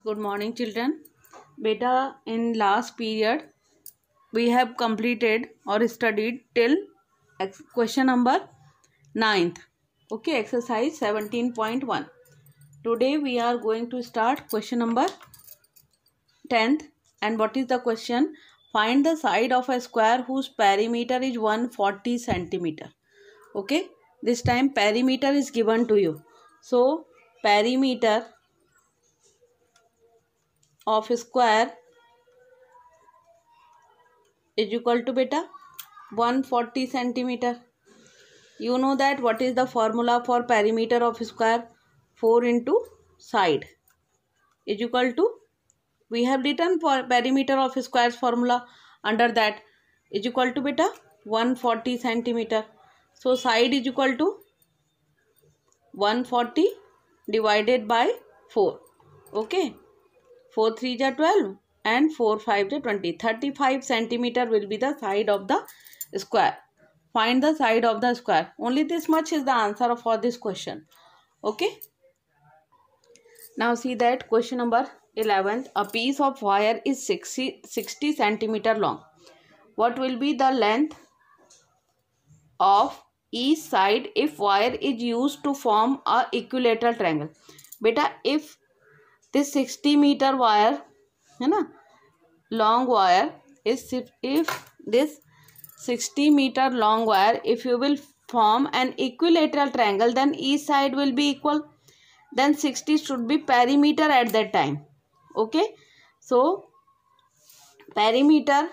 Good morning, children. Beta, in last period, we have completed or studied till question number 9th. Okay, exercise 17.1. Today we are going to start question number 10th. And what is the question? Find the side of a square whose perimeter is 140 centimeter. Okay, this time perimeter is given to you. So, perimeter of a square is equal to beta 140 centimeter. You know that what is the formula for perimeter of square? 4 into side is equal to, we have written for perimeter of square's formula under that is equal to beta 140 centimeter. So side is equal to 140 divided by 4. Okay, 4 3 is 12 and 4 5 is 20. 35 centimeter will be the side of the square. Find the side of the square. Only this much is the answer for this question. Okay. Now see that question number 11. A piece of wire is 60 centimeter long. What will be the length of each side if wire is used to form a equilateral triangle? Beta, if this 60 meter wire, है ना, long wire is, if this 60 meter long wire, if you will form an equilateral triangle, then each side will be equal. Then 60 should be perimeter at that time. Okay. So, perimeter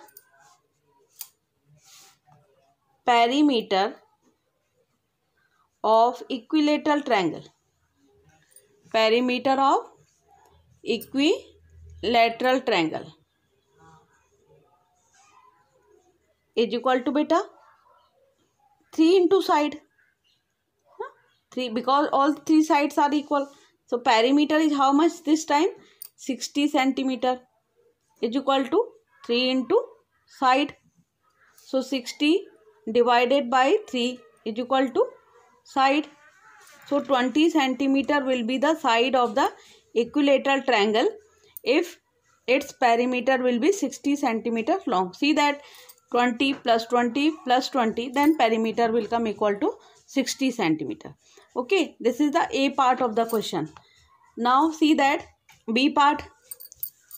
of equilateral triangle. Perimeter of equilateral triangle is equal to beta 3 into side. 3, because all 3 sides are equal. So perimeter is how much this time? 60 centimeter is equal to 3 into side. So 60 divided by 3 is equal to side. So 20 centimeter will be the side of the equilateral triangle if its perimeter will be 60 centimeter long. See that 20 plus 20 plus 20, then perimeter will come equal to 60 centimeter. Okay, this is the A part of the question. Now see that B part.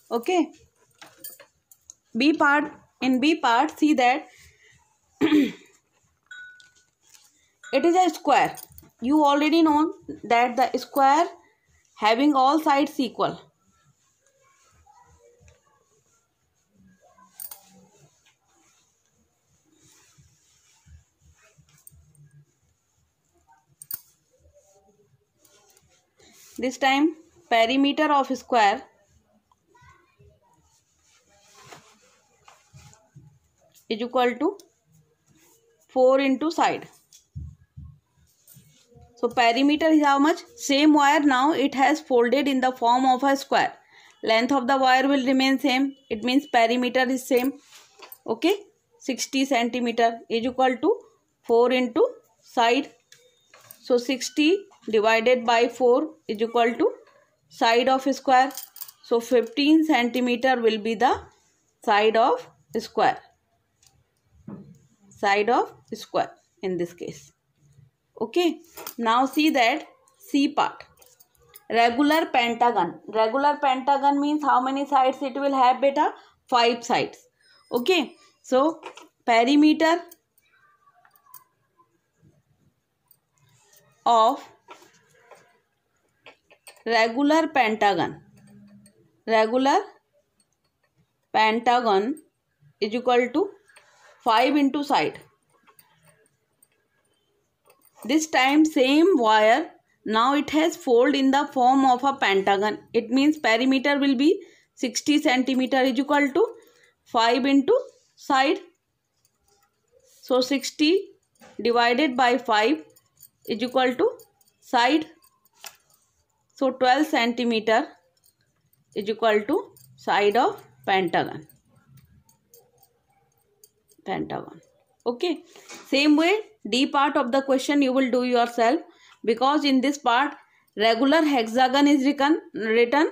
Okay, B part. In B part, see that it is a square. You already know that the square having all sides equal. This time perimeter of square is equal to 4 into side. So perimeter is how much? Same wire, now it has folded in the form of a square. Length of the wire will remain same. It means perimeter is same. Okay. 60 centimeter is equal to 4 into side. So 60 divided by 4 is equal to side of square. So 15 centimeter will be the side of square. Side of square in this case. Okay. Now see that C part. Regular pentagon. Regular pentagon means how many sides it will have, beta? 5 sides. Okay. So perimeter of regular pentagon is equal to 5 into side. This time same wire, now it has fold in the form of a pentagon. It means perimeter will be 60 centimeter is equal to 5 into side. So 60 divided by 5 is equal to side. So 12 centimeter is equal to side of pentagon. Okay. Same way D part of the question you will do yourself, because in this part regular hexagon is written.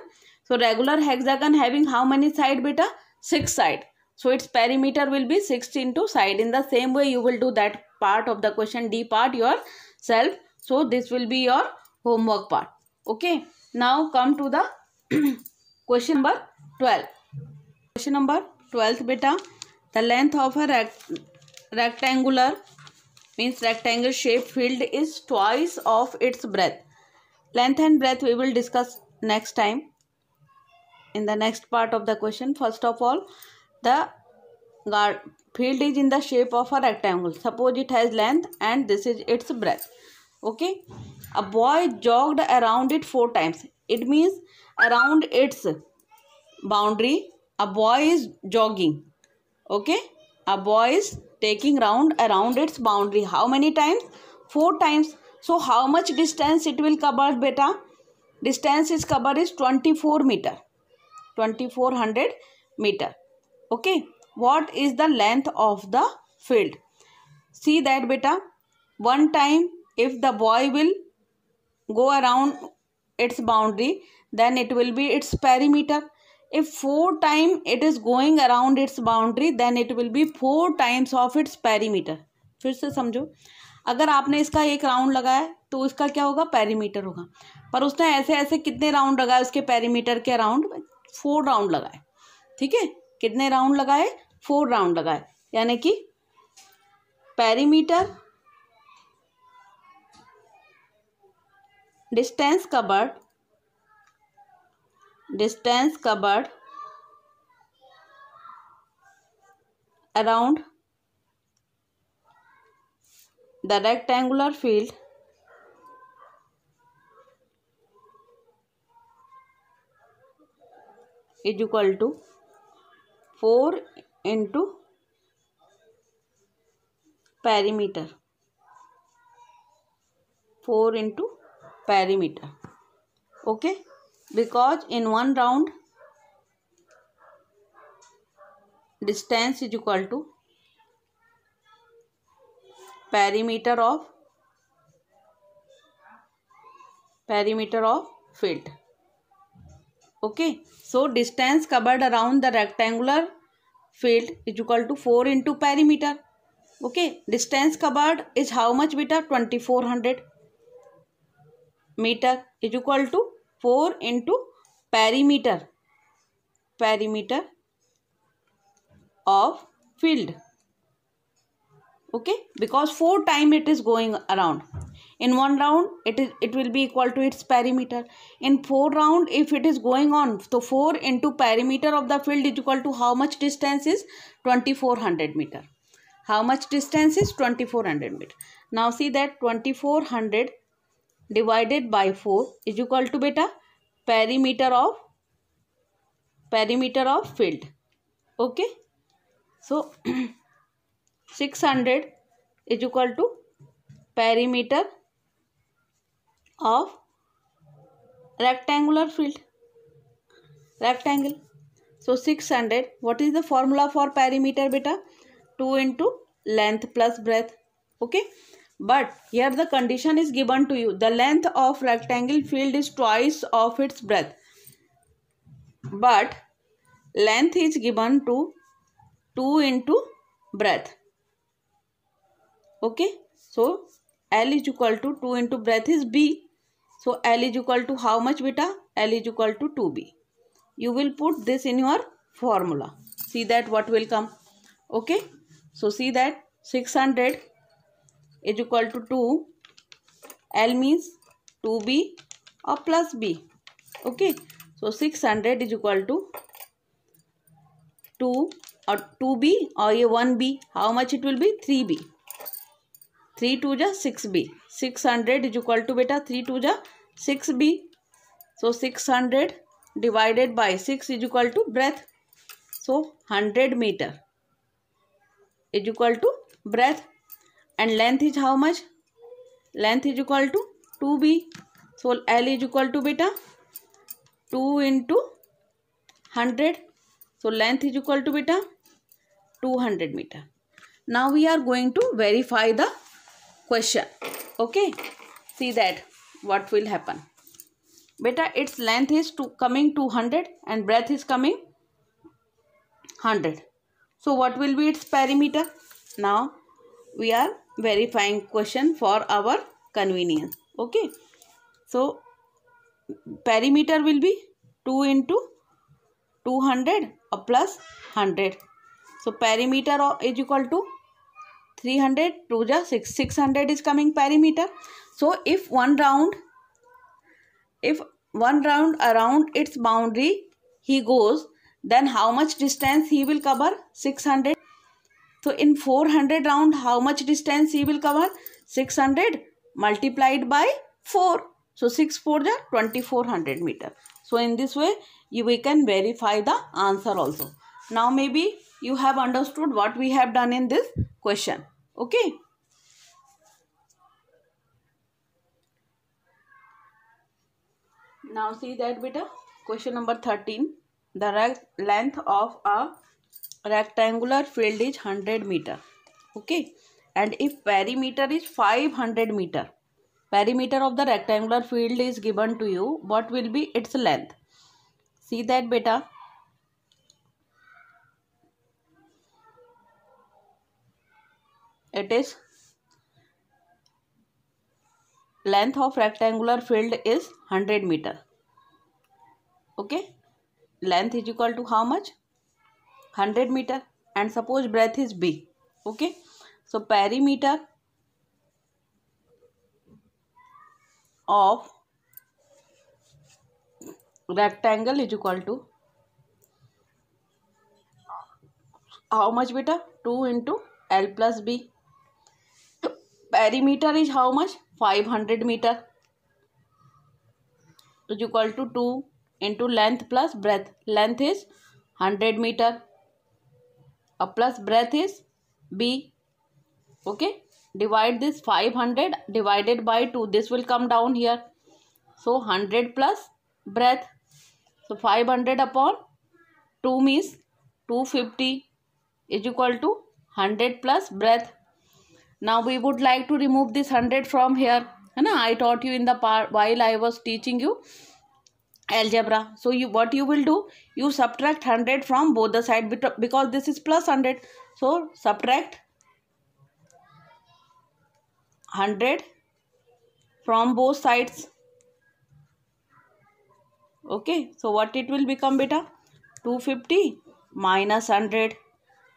So regular hexagon having how many side beta? 6 side. So its perimeter will be 6 into side. In the same way you will do that part of the question D part yourself. So this will be your homework part. Okay. Now come to the question number 12. Question number 12 beta. The length of a rectangular means rectangle shaped field is twice of its breadth. Length and breadth we will discuss next time in the next part of the question. First of all, the field is in the shape of a rectangle. Suppose it has length and this is its breadth. Okay. A boy jogged around it 4 times. It means around its boundary a boy is jogging. Okay. A boy is taking round around its boundary. How many times? 4 times. So how much distance it will cover beta? Distance is covered is 24 meter. 2400 meter. Okay. What is the length of the field? See that beta. One time if the boy will go around its boundary, then it will be its perimeter. If 4 times it is going around its boundary, then it will be 4 times of its perimeter. फिर से समझो, अगर आपने इसका एक round लगाया तो इसका क्या होगा? पेरीमीटर होगा. पर उसने ऐसे ऐसे कितने राउंड लगाए उसके पेरीमीटर के अराउंड? 4 राउंड लगाए. ठीक है. कितने राउंड लगाए? 4 राउंड लगाए. यानी कि perimeter distance covered around the rectangular field is equal to 4 into perimeter. 4 into perimeter. Okay. Because in one round distance is equal to perimeter of field. Okay. So distance covered around the rectangular field is equal to 4 into perimeter. Okay. Distance covered is how much beta? 2400 meter is equal to 4 into perimeter of field. Okay. Because 4 times it is going around. In one round it will be equal to its perimeter. In 4 round if it is going on, so 4 into perimeter of the field is equal to how much distance is? 2400 meter. How much distance is? 2400 meter. Now see that 2400 divided by 4 is equal to beta perimeter of field. Okay. So 600 is equal to perimeter of rectangular field. Rectangle. So 600. What is the formula for perimeter beta? 2 into length plus breadth. Okay. But here the condition is given to you. The length of rectangle field is twice of its breadth. But length is given to 2 into breadth. Okay. So L is equal to 2 into breadth is B. So L is equal to how much beta? L is equal to 2B. You will put this in your formula. See that what will come. Okay. So see that 600 is equal to 2. L means 2B or plus B. Okay. So 600 is equal to 2 or 2B or a 1B. How much it will be? 3B. 3 2 ja 6B. 600 is equal to beta 3 2 ja 6B. So 600 divided by 6 is equal to breadth. So 100 meter is equal to breadth. And length is how much? Length is equal to 2B. So L is equal to beta 2 into 100. So length is equal to beta 200 meter. Now we are going to verify the question. Okay. See that what will happen. Beta, its length is coming 200 and breadth is coming 100. So what will be its perimeter? Now we are verifying question for our convenience. Okay. So perimeter will be 2 into 200 plus 100. So perimeter is equal to 300, 2 ja 6, 600 is coming perimeter. So if one round around its boundary he goes, then how much distance he will cover? 600. So in 400 round, how much distance he will cover? 600 multiplied by 4. So 6 4 ja 2400 meter. So in this way we can verify the answer also. Now maybe you have understood what we have done in this question. Okay. Now see that beta. Question number 13. The length of a rectangular field is 100 meter. Okay. And if perimeter is 500 meter. Perimeter of the rectangular field is given to you. What will be its length? See that beta. It is length of rectangular field is 100 meter. Okay. Length is equal to how much? 100 meter. And suppose breadth is B. Okay. So perimeter of rectangle is equal to how much beta? 2 into L plus B. Perimeter is how much? 500 meter is equal to 2 into length plus breadth. Length is 100 meter plus breadth is B. Okay. Divide this 500 divided by 2. This will come down here. So 100 plus breadth. So 500 upon 2 means 250 is equal to 100 plus breadth. Now we would like to remove this 100 from here. I taught you in the part while I was teaching you algebra. So what you will do? You subtract 100 from both the sides because this is plus 100. So subtract 100 from both sides. Okay. So what it will become beta? 250 minus 100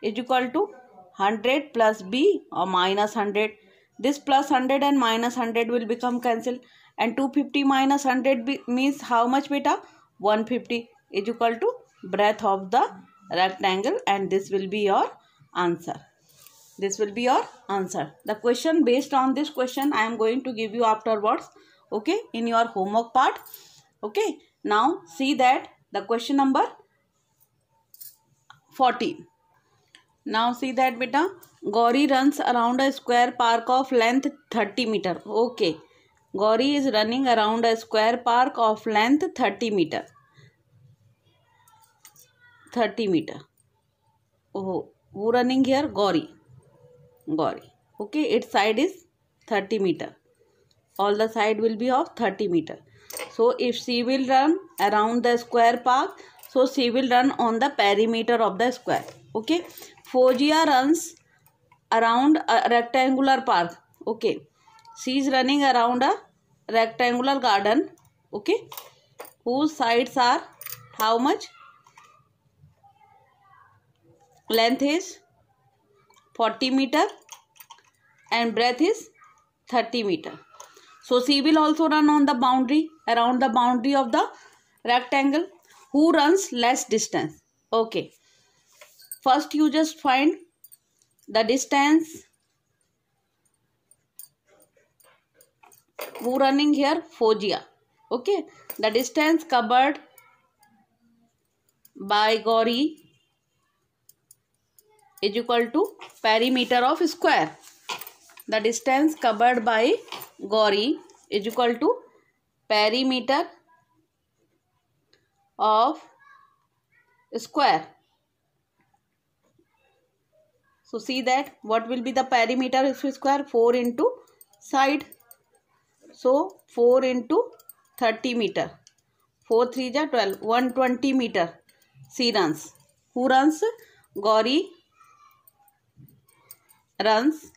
is equal to 100 plus B or minus 100. This plus 100 and minus 100 will become cancelled. And 250 minus 100 means how much beta? 150 is equal to breadth of the rectangle, and this will be your answer. This will be your answer. The question based on this question I am going to give you afterwards. Okay. In your homework part. Okay. Now see that the question number 14. Now see that beta. Gauri runs around a square park of length 30 meter. Okay. Gauri is running around a square park of length 30 meter. 30 meter. Oh, who running here? Gauri. Gauri. Okay. Its side is 30 meter. All the side will be of 30 meter. So if she will run around the square park, so she will run on the perimeter of the square. Okay. Fozia runs around a rectangular park. Okay. She is running around a rectangular garden. Okay. Whose sides are how much? Length is 40 meter and breadth is 30 meter. So she will also run on the boundary, around the boundary of the rectangle. Who runs less distance? Okay. First you just find the distance. Who running here? Fozia. Okay. The distance covered by Gauri is equal to perimeter of square. The distance covered by Gauri is equal to perimeter of square. So see that what will be the perimeter of square? 4 into side. So 4 into 30 meter. 4 3 ja 12, 120 meter she runs. Who runs? Gauri runs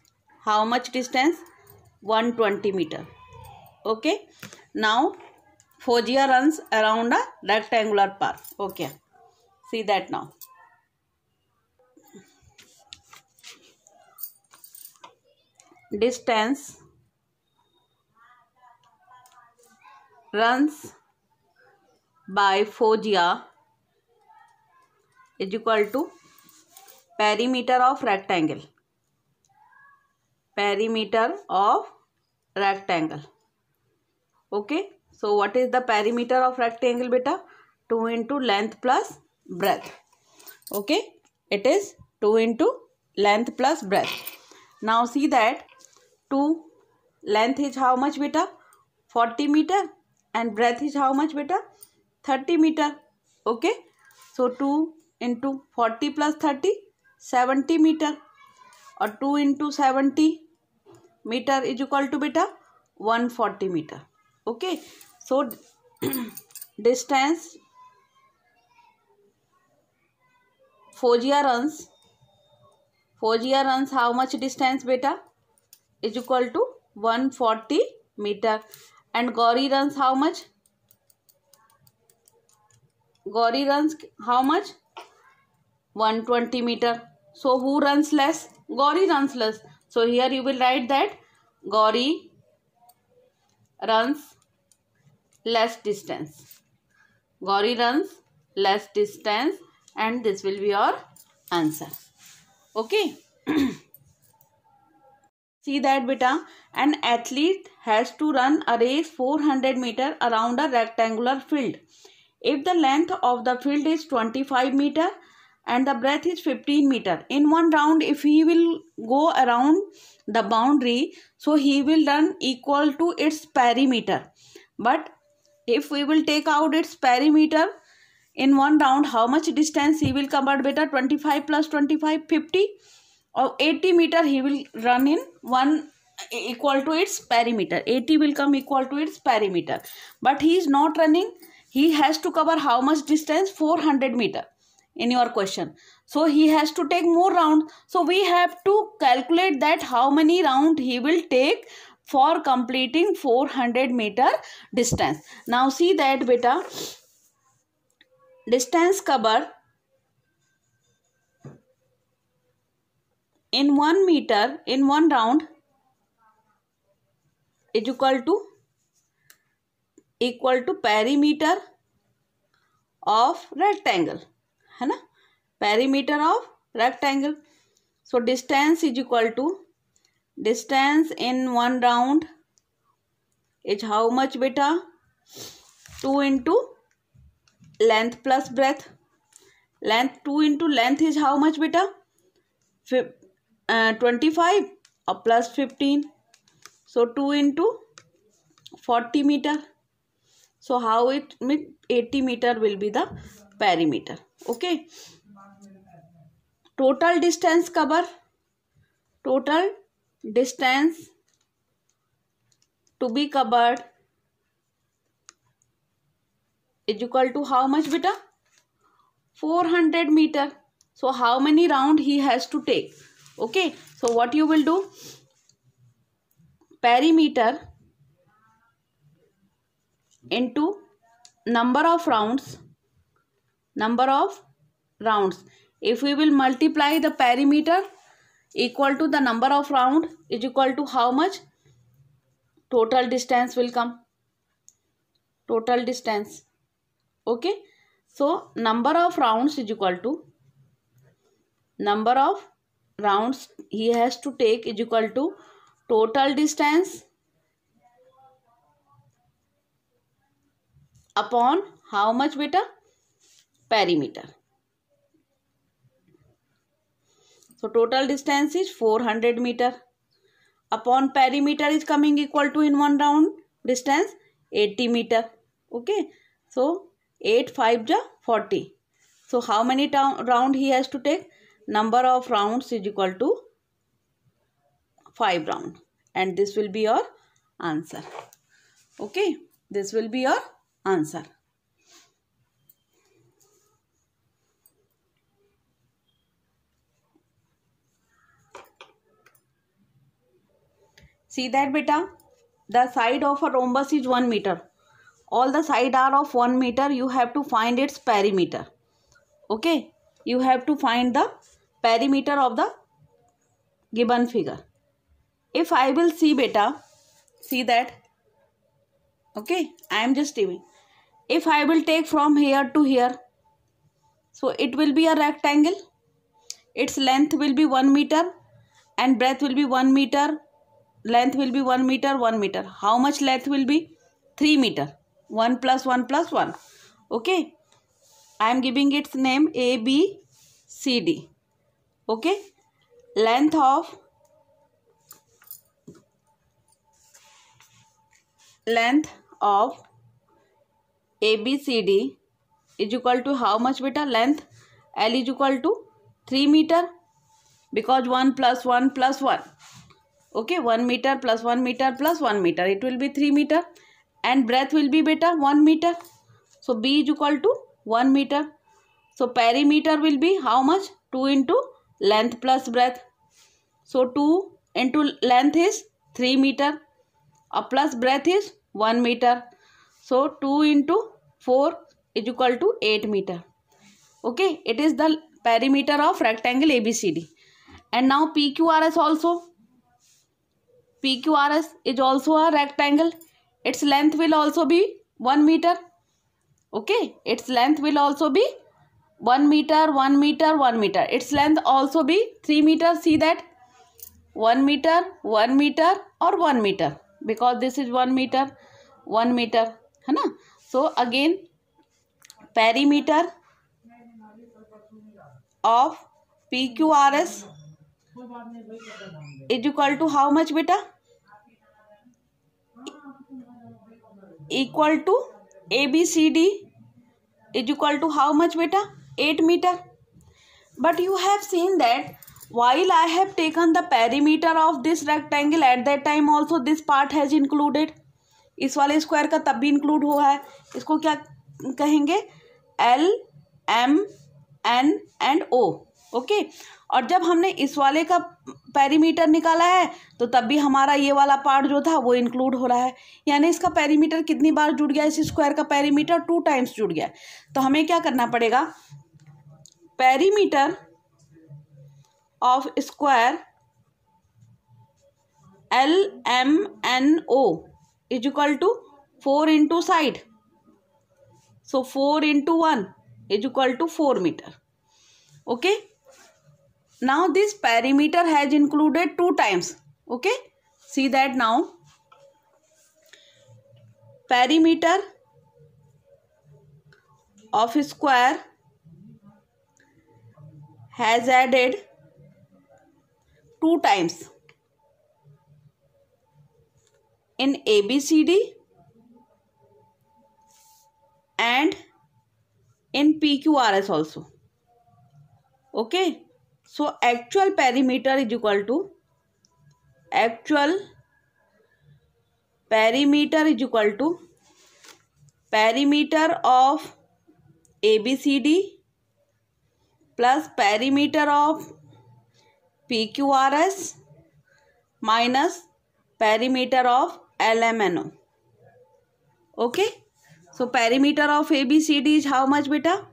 how much distance? 120 meter. Okay, now Fozia runs around a rectangular park. Okay, see that now. Distance runs by Fozia is equal to perimeter of rectangle. Perimeter of rectangle. Okay, so what is the perimeter of rectangle beta? 2 into length plus breadth. Okay, it is 2 into length plus breadth. Now see that 2 length is how much beta? 40 meter, and breadth is how much beta? 30 meter. Okay, so 2 into 40 plus 30, 70 meter, or 2 into 70 meter is equal to beta 140 meter. Okay, so distance Fozia runs how much distance beta? Is equal to 140 meter. And Gauri runs how much? Gauri runs how much? 120 meter. So who runs less? Gauri runs less. So here you will write that Gauri runs less distance. Gauri runs less distance, and this will be your answer. Okay. See that beta, an athlete has to run a race 400 meter around a rectangular field. If the length of the field is 25 meter and the breadth is 15 meter, in one round if he will go around the boundary, so he will run equal to its perimeter. But if we will take out its perimeter in one round, how much distance he will cover beta? 25 plus 25, 50, or 80 meter he will run in one equal to its perimeter. 80 will come equal to its perimeter. But he is not running. He has to cover how much distance? 400 meter in your question. So he has to take more round. So we have to calculate that how many round he will take for completing 400 meter distance. Now see that beta, distance covered in 1 meter in one round is equal to perimeter of rectangle, है ना? Perimeter of rectangle. So distance is equal to, distance in one round is how much beta? 2 into length plus breadth. Length 2 into length is how much beta? 25 or plus 15. So 2 into 40 meter. So how it 80 meter will be the perimeter. Okay. Total distance cover. Total distance to be covered is equal to how much beta? 400 meter. So how many round he has to take? Okay. So what you will do? Perimeter into number of rounds. If we will multiply the perimeter equal to the number of round is equal to how much? Total distance will come. Total distance. Okay. So number of rounds is equal to number of rounds he has to take is equal to total distance upon how much beta? Perimeter. So total distance is 400 meter upon perimeter is coming equal to in one round distance 80 meter. Okay. So 8 5 ja 40. So how many round he has to take? Number of rounds is equal to 5 round, and this will be your answer. Okay, this will be your answer. See that beta, the side of a rhombus is 1 meter. All the side are of 1 meter. You have to find its perimeter. Okay, you have to find the perimeter of the given figure. If I will see beta, see that, okay, I am just giving. If I will take from here to here, so it will be a rectangle. Its length will be 1 meter and breadth will be 1 meter. Length will be 1 meter, 1 meter. How much length will be? 3 meter. 1 plus 1 plus 1. Okay. I am giving its name A, B, C, D. Okay. Length of A, B, C, D is equal to how much beta? Length L is equal to 3 meter, because 1 plus 1 plus 1. Okay, 1 meter plus 1 meter plus 1 meter. It will be 3 meter. And breadth will be beta 1 meter. So B is equal to 1 meter. So perimeter will be how much? 2 into length plus breadth. So 2 into length is 3 meter. Plus breadth is 1 meter. So 2 into 4 is equal to 8 meter. Okay, it is the perimeter of rectangle ABCD. And now PQRS also. PQRS is also a rectangle. Its length will also be 1 meter. Okay, its length will also be 1 meter, 1 meter, 1 meter. Its length also be 3 meters. See that? 1 meter, 1 meter or 1 meter. Because this is 1 meter, 1 meter. है ना? So again, perimeter of PQRS is equal to how much beta? Equal to ABCD is equal to how much beta? 8 meter. But you have seen that while I have taken the perimeter of this rectangle, at that time also this part has included. इस वाले square का तब भी include हुआ है. इसको क्या कहेंगे? L, M, N and O. Okay. और जब हमने इस वाले का पेरीमीटर निकाला है तो तब भी हमारा ये वाला पार्ट जो था वो इंक्लूड हो रहा है. यानी इसका पेरीमीटर कितनी बार जुड़ गया? इस स्क्वायर का पेरीमीटर 2 टाइम्स जुड़ गया. तो हमें क्या करना पड़ेगा? Perimeter of square LMNO is equal to 4 into side. So 4 into 1 is equal to 4 meter. Okay. Now this perimeter has included 2 times. Okay. See that now. Perimeter of square has added 2 times. In ABCD and in PQRS also. Okay. So actual perimeter is equal to perimeter of ABCD plus perimeter of PQRS minus perimeter of LMNO. Okay. So perimeter of ABCD is how much beta?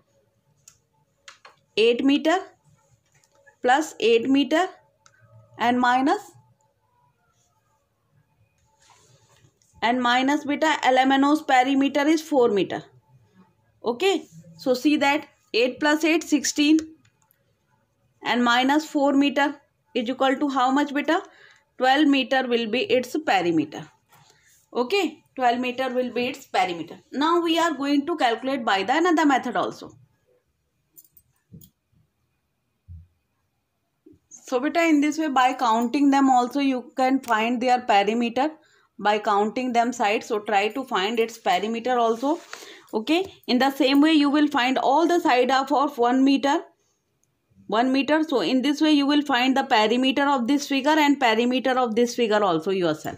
8 meter plus 8 meter and minus beta LMNO's perimeter is 4 meter. Okay. So see that 8 plus 8 16 and minus 4 meter is equal to how much beta? 12 meter will be its perimeter. Okay. 12 meter will be its perimeter. Now we are going to calculate by the another method also. So beta, in this way, by counting them also you can find their perimeter by counting them sides. So try to find its perimeter also. Okay. In the same way you will find all the side of 1 meter. 1 meter. So in this way you will find the perimeter of this figure and perimeter of this figure also yourself.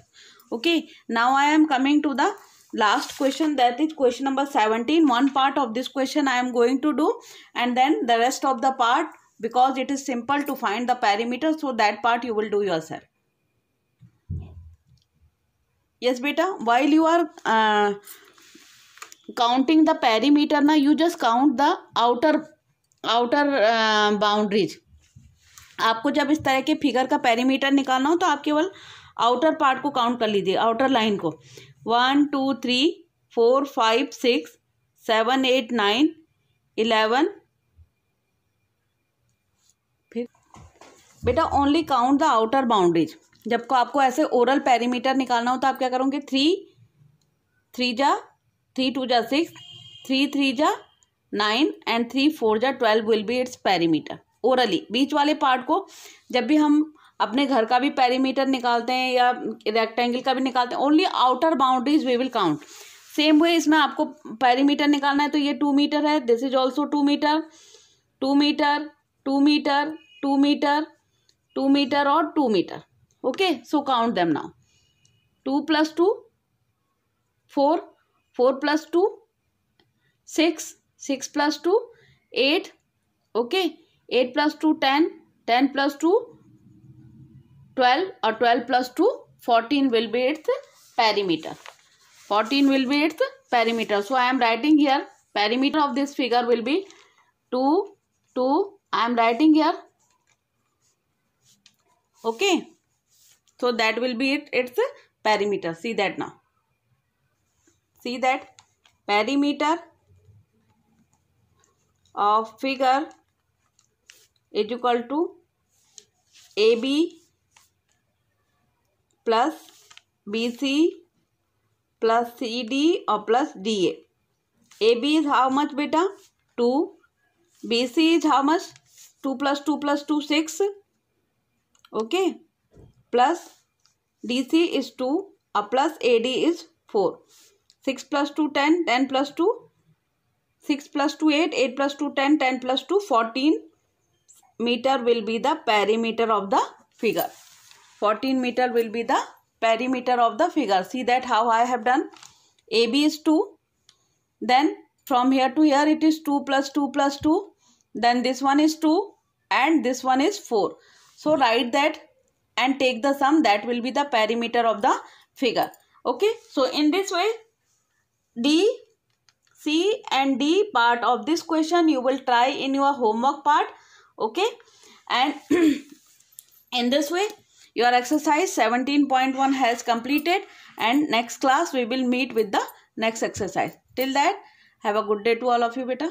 Okay. Now I am coming to the last question, that is question number 17. One part of this question I am going to do and then the rest of the part, because it is simple to find the perimeter, so that part you will do yourself. Yes beta, while you are counting the perimeter na, you just count the outer boundaries. आपको जब इस तरह के figure का perimeter निकालना हो तो आप केवल आउटर पार्ट को काउंट कर लीजिए, आउटर लाइन को. 1 2 3 4 5 6 7 8 9 11. फिर बेटा only count the outer boundaries. जब को आपको ऐसे ओरल पेरीमीटर निकालना हो तो आप क्या करोगे, 3 जा 3 2 जा 6, 3 3 जा 9 एंड 3 4 जा 12 विल बी इट्स पेरीमीटर. ओरली बीच वाले पार्ट को जब भी हम अपने घर का भी पेरीमीटर निकालते हैं या रेक्टेंगल का भी निकालते हैं, only outer boundaries we will count. Same way इसमें आपको पेरीमीटर निकालना है तो ये 2 मीटर है, this is also 2 metre, 2 metre, 2 metre, 2 metre, 2 metre और 2 metre. Okay, so count them now. 2 + 2 4, 4 + 2 6, 6 + 2 8. Okay, 8 + 2 10, 10 + 2 12 or 12 + 2 14 will be its perimeter. 14 will be its perimeter. So I am writing here perimeter of this figure will be 2 2. I am writing here. Okay, so that will be its perimeter. See that now. See that perimeter of figure is equal to AB plus BC plus CD or plus DA. AB is how much beta? 2. BC is how much? 2 + 2 + 2 6. Okay, plus DC is 2 plus AD is 4. 6 + 2 10, 10 + 2 6 + 2 8, 8 + 2 10, 10 + 2 14 meter will be the perimeter of the figure. 14 meter will be the perimeter of the figure. See that how I have done. AB is 2. Then from here to here it is 2 + 2 + 2. Then this one is 2 and this one is 4. So write that and take the sum. That will be the perimeter of the figure. Okay. So in this way D, C and D part of this question you will try in your homework part. Okay, and in this way your exercise 17.1 has completed, and next class we will meet with the next exercise. Till that, have a good day to all of you beta.